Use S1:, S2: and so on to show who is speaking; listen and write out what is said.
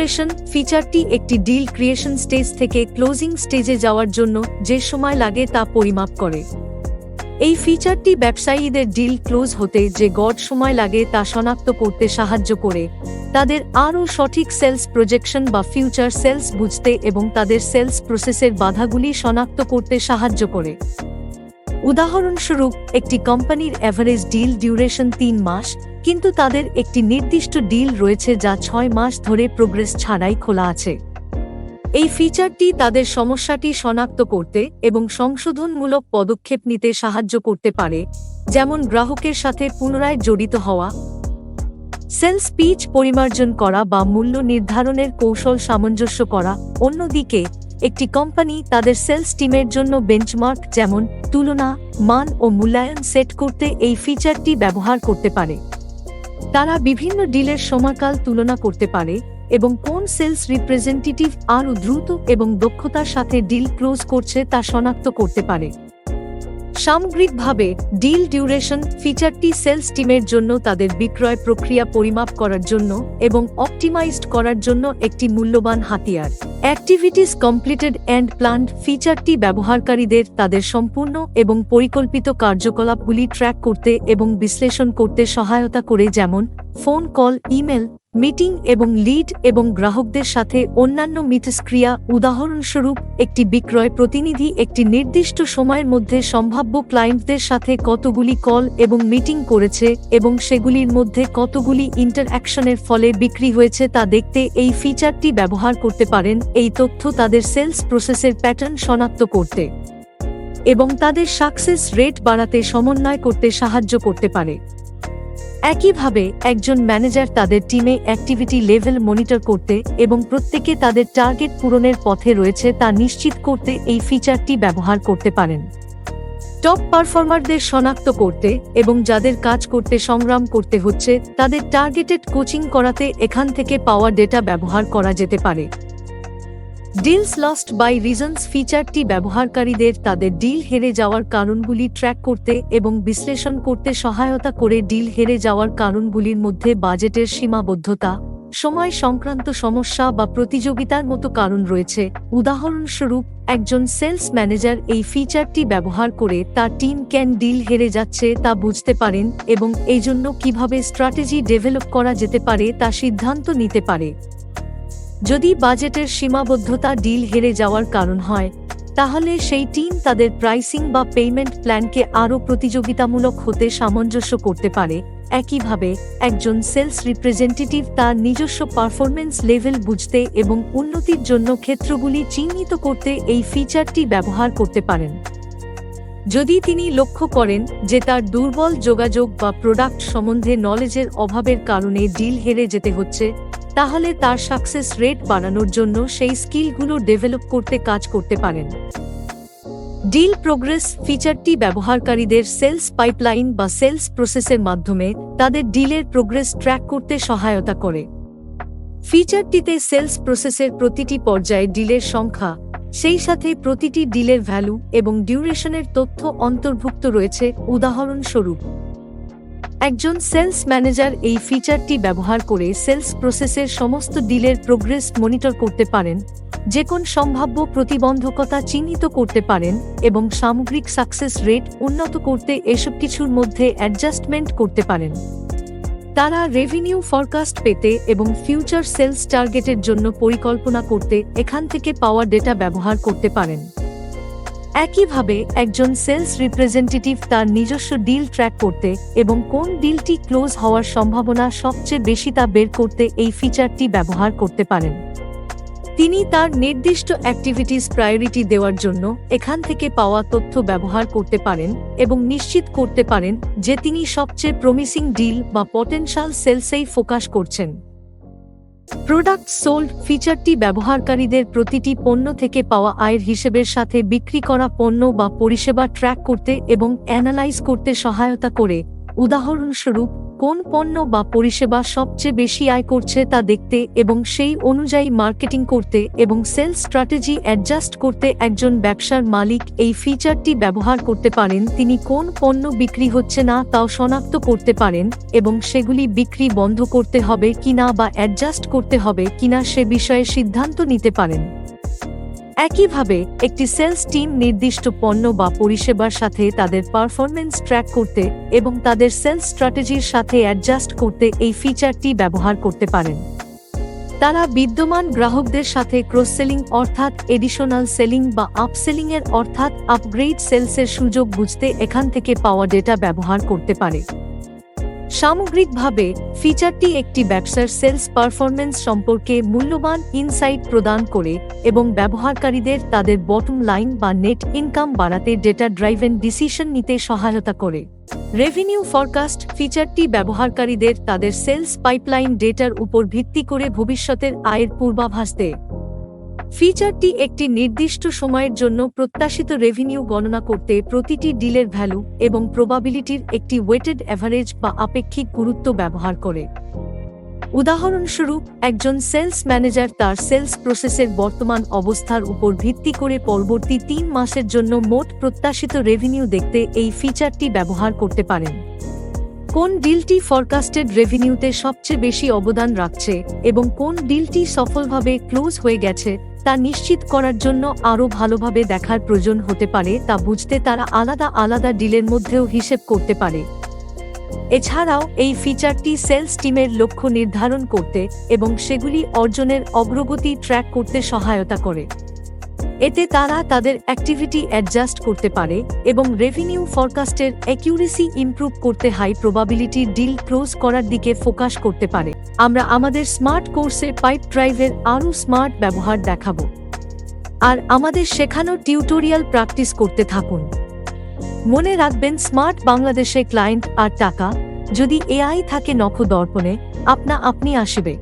S1: Duration ফিচারটি একটি deal creation stage থেকে closing স্টেজে যাওয়ার জন্য যে সময় লাগে তা পরিমাপ করে। এই ফিচারটি ব্যবসায়ীদের ডিল ক্লোজ হতে যে গড় সময় লাগে তা শনাক্ত করতে সাহায্য করে, তাদের আরও সঠিক সেলস প্রজেকশন বা ফিউচার সেলস বুঝতে এবং তাদের সেলস প্রসেসের বাধাগুলি শনাক্ত করতে সাহায্য করে। উদাহরণস্বরূপ, একটি কোম্পানির অ্যাভারেজ ডিল ডিউরেশন 3 মাস, কিন্তু তাদের একটি নির্দিষ্ট ডিল রয়েছে যা 6 মাস ধরে প্রোগ্রেস ছাড়াই খোলা আছে। এই ফিচারটি তাদের সমস্যাটি শনাক্ত করতে এবং সংশোধনমূলক পদক্ষেপ নিতে সাহায্য করতে পারে, যেমন গ্রাহকের সাথে পুনরায় জড়িত হওয়া, সেলস পিচ পরিমার্জন করা বা মূল্য নির্ধারণের কৌশল সামঞ্জস্য করা। অন্যদিকে, একটি কোম্পানি তাদের সেলস টিমের জন্য বেঞ্চমার্ক যেমন তুলনা, মান ও মূল্যায়ন সেট করতে এই ফিচারটি ব্যবহার করতে পারে। তারা বিভিন্ন ডিলের সময়কাল তুলনা করতে পারে এবং কোন সেলস রিপ্রেজেন্টেটিভ আরও দ্রুত এবং দক্ষতার সাথে ডিল ক্লোজ করছে তা শনাক্ত করতে পারে। সামগ্রিকভাবে, ডিল ডিউরেশন ফিচারটি সেলস টিমের জন্য তাদের বিক্রয় প্রক্রিয়া পরিমাপ করার জন্য এবং অপটিমাইজড করার জন্য একটি মূল্যবান হাতিয়ার। অ্যাক্টিভিটিস কমপ্লিটেড অ্যান্ড প্ল্যান্ড ফিচারটি ব্যবহারকারীদের তাদের সম্পূর্ণ এবং পরিকল্পিত কার্যকলাপগুলি ট্র্যাক করতে এবং বিশ্লেষণ করতে সহায়তা করে, যেমন ফোন কল, ইমেল, মিটিং এবং লিড এবং গ্রাহকদের সাথে অন্যান্য মিথস্ক্রিয়া। উদাহরণস্বরূপ, একটি বিক্রয় প্রতিনিধি একটি নির্দিষ্ট সময়ের মধ্যে সম্ভাব্য ক্লায়েন্টদের সাথে কতগুলি কল এবং মিটিং করেছে এবং সেগুলির মধ্যে কতগুলি ইন্টারঅ্যাকশনের ফলে বিক্রি হয়েছে তা দেখতে এই ফিচারটি ব্যবহার করতে পারেন। এই তথ্য তাদের সেলস প্রসেসের প্যাটার্ন শনাক্ত করতে এবং তাদের সাকসেস রেট বাড়াতে সমন্বয় করতে সাহায্য করতে পারে। একইভাবে, একজন ম্যানেজার তাদের টিমে অ্যাক্টিভিটি লেভেল মনিটর করতে এবং প্রত্যেকে তাদের টার্গেট পূরণের পথে রয়েছে তা নিশ্চিত করতে এই ফিচারটি ব্যবহার করতে পারেন। টপ পারফর্মারদের শনাক্ত করতে এবং যাদের কাজ করতে সংগ্রাম করতে হচ্ছে তাদের টার্গেটেড কোচিং করাতে এখান থেকে পাওয়া ডেটা ব্যবহার করা যেতে পারে। ডিলস লস্ট বাই রিজনস ফিচারটি ব্যবহারকারীদের তাদের ডিল হেরে যাওয়ার কারণগুলি ট্র্যাক করতে এবং বিশ্লেষণ করতে সহায়তা করে। ডিল হেরে যাওয়ার কারণগুলির মধ্যে বাজেটের সীমাবদ্ধতা, সময় সংক্রান্ত সমস্যা বা প্রতিযোগিতার মতো কারণ রয়েছে। উদাহরণস্বরূপ, একজন সেলস ম্যানেজার এই ফিচারটি ব্যবহার করে তার টিম কেন ডিল হেরে যাচ্ছে তা বুঝতে পারেন এবং এইজন্য কিভাবে স্ট্র্যাটেজি ডেভেলপ করা যেতে পারে তা সিদ্ধান্ত নিতে পারে। যদি বাজেটের সীমাবদ্ধতা ডিল হেরে যাওয়ার কারণ হয়, তাহলে সেই টিম তাদের প্রাইসিং বা পেমেন্ট প্ল্যানকে আরও প্রতিযোগিতামূলক হতে সামঞ্জস্য করতে পারে। একইভাবে, একজন সেলস রিপ্রেজেন্টেটিভ তার নিজস্ব পারফরম্যান্স লেভেল বুঝতে এবং উন্নতির জন্য ক্ষেত্রগুলি চিহ্নিত করতে এই ফিচারটি ব্যবহার করতে পারেন। যদি তিনি লক্ষ্য করেন যে তার দুর্বল যোগাযোগ বা প্রোডাক্ট সম্বন্ধে নলেজের অভাবের কারণে ডিল হেরে যেতে হচ্ছে, তাহলে তার সাকসেস রেট বাড়ানোর জন্য সেই স্কিলগুলো ডেভেলপ করতে কাজ করতে পারেন। ডিল প্রোগ্রেস ফিচারটি ব্যবহারকারীদের সেলস পাইপলাইন বা সেলস প্রসেসের মাধ্যমে তাদের ডিলের প্রোগ্রেস ট্র্যাক করতে সহায়তা করে। ফিচারটিতে সেলস প্রসেসের প্রতিটি পর্যায়ে ডিলের সংখ্যা, সেই সাথে প্রতিটি ডিলের ভ্যালু এবং ডিউরেশনের তথ্য অন্তর্ভুক্ত রয়েছে। উদাহরণস্বরূপ, একজন সেলস ম্যানেজার এই ফিচারটি ব্যবহার করে সেলস প্রসেসের সমস্ত ডিলের প্রোগ্রেস মনিটর করতে পারেন, যে কোন সম্ভাব্য প্রতিবন্ধকতা চিহ্নিত করতে পারেন এবং সামগ্রিক সাকসেস রেট উন্নত করতে এসব কিছুর মধ্যে অ্যাডজাস্টমেন্ট করতে পারেন। তারা রেভিনিউ ফরকাস্ট পেতে এবং ফিউচার সেলস টার্গেটের জন্য পরিকল্পনা করতে এখান থেকে পাওয়া ডেটা ব্যবহার করতে পারেন। একইভাবে, একজন সেলস রিপ্রেজেন্টেটিভ তার নিজস্ব ডিল ট্র্যাক করতে এবং কোন ডিলটি ক্লোজ হওয়ার সম্ভাবনা সবচেয়ে বেশি তা বের করতে এই ফিচারটি ব্যবহার করতে পারেন। তিনি তার নির্দিষ্ট অ্যাক্টিভিটিস প্রায়োরিটি দেওয়ার জন্য এখান থেকে পাওয়া তথ্য ব্যবহার করতে পারেন এবং নিশ্চিত করতে পারেন যে তিনি সবচেয়ে প্রমিসিং ডিল বা পটেনশিয়াল সেলসেই ফোকাস করছেন। প্রোডাক্ট সোল্ড ফিচারটি ব্যবহারকারীদের প্রতিটি পণ্য থেকে পাওয়া আয়ের হিসেবের সাথে বিক্রি করা পণ্য বা পরিষেবা ট্র্যাক করতে এবং অ্যানালাইজ করতে সহায়তা করে। উদাহরণস্বরূপ, কোন পণ্য বা পরিষেবা সবচেয়ে বেশি আয় করছে তা দেখতে এবং সেই অনুযায়ী মার্কেটিং করতে এবং সেলস স্ট্র্যাটেজি অ্যাডজাস্ট করতে একজন ব্যবসার মালিক এই ফিচারটি ব্যবহার করতে পারেন। তিনি কোন পণ্য বিক্রি হচ্ছে না তাও শনাক্ত করতে পারেন এবং সেগুলি বিক্রি বন্ধ করতে হবে কিনা বা অ্যাডজাস্ট করতে হবে কিনা সে বিষয়ে সিদ্ধান্ত নিতে পারেন। একইভাবে একটি সেলস টিম নির্দিষ্ট পণ্য বা পরিষেবার সাথে তাদের পারফরম্যান্স ট্র্যাক করতে এবং তাদের সেলস স্ট্র্যাটেজির সাথে অ্যাডজাস্ট করতে এই ফিচারটি ব্যবহার করতে পারেন। তারা বিদ্যমান গ্রাহকদের সাথে ক্রস সেলিং অর্থাৎ এডিশনাল সেলিং বা আপসেলিং এর অর্থাৎ আপগ্রেড সেলসের সুযোগ বুঝতে এখান থেকে পাওয়া ডেটা ব্যবহার করতে পারে। সামগ্রিকভাবে ফিচারটি একটি ব্যবসার সেলস পারফরম্যান্স সম্পর্কে মূল্যবান ইনসাইট প্রদান করে এবং ব্যবহারকারীদের তাদের বটম লাইন বা নেট ইনকাম বাড়াতে ডেটা ড্রাইভেন ডিসিশন নিতে সহায়তা করে। রেভিনিউ ফরকাস্ট ফিচারটি ব্যবহারকারীদের তাদের সেলস পাইপলাইন ডেটার উপর ভিত্তি করে ভবিষ্যতের আয়ের পূর্বাভাস দেয়। ফিচারটি একটি নির্দিষ্ট সময়ের জন্য প্রত্যাশিত রেভিনিউ গণনা করতে প্রতিটি ডিলের ভ্যালু এবং প্রবাবিলিটির একটি ওয়েটেড অ্যাভারেজ বা আপেক্ষিক গুরুত্ব ব্যবহার করে। উদাহরণস্বরূপ, একজন সেলস ম্যানেজার তার সেলস প্রসেসের বর্তমান অবস্থার উপর ভিত্তি করে পরবর্তী 3 মাসের জন্য মোট প্রত্যাশিত রেভিনিউ দেখতে এই ফিচারটি ব্যবহার করতে পারেন। কোন ডিলটি ফরকাস্টেড রেভিনিউতে সবচেয়ে বেশি অবদান রাখছে এবং কোন ডিলটি সফলভাবে ক্লোজ হয়ে গেছে তা নিশ্চিত করার জন্য আরও ভালোভাবে দেখার প্রয়োজন হতে পারে তা বুঝতে তারা আলাদা আলাদা ডিলের মধ্যেও হিসেব করতে পারে। এছাড়াও এই ফিচারটি সেলস টিমের লক্ষ্য নির্ধারণ করতে এবং সেগুলি অর্জনের অগ্রগতি ট্র্যাক করতে সহায়তা করে। এতে তারা তাদের অ্যাক্টিভিটি অ্যাডজাস্ট করতে পারে এবং রেভিনিউ ফরকাস্টের অ্যাকিউরেসি ইমপ্রুভ করতে হাই প্রবাবিলিটি ডিল ক্লোজ করার দিকে ফোকাস করতে পারে। আমরা আমাদের স্মার্ট কোর্সে পাইপড্রাইভের আরও স্মার্ট ব্যবহার দেখাবো। আর আমাদের শেখানো টিউটোরিয়াল প্র্যাকটিস করতে থাকুন। মনে রাখবেন, স্মার্ট বাংলাদেশে ক্লায়েন্ট আর টাকা যদি এআই থাকে নখ দর্পণে আপনা আপনি আসবে।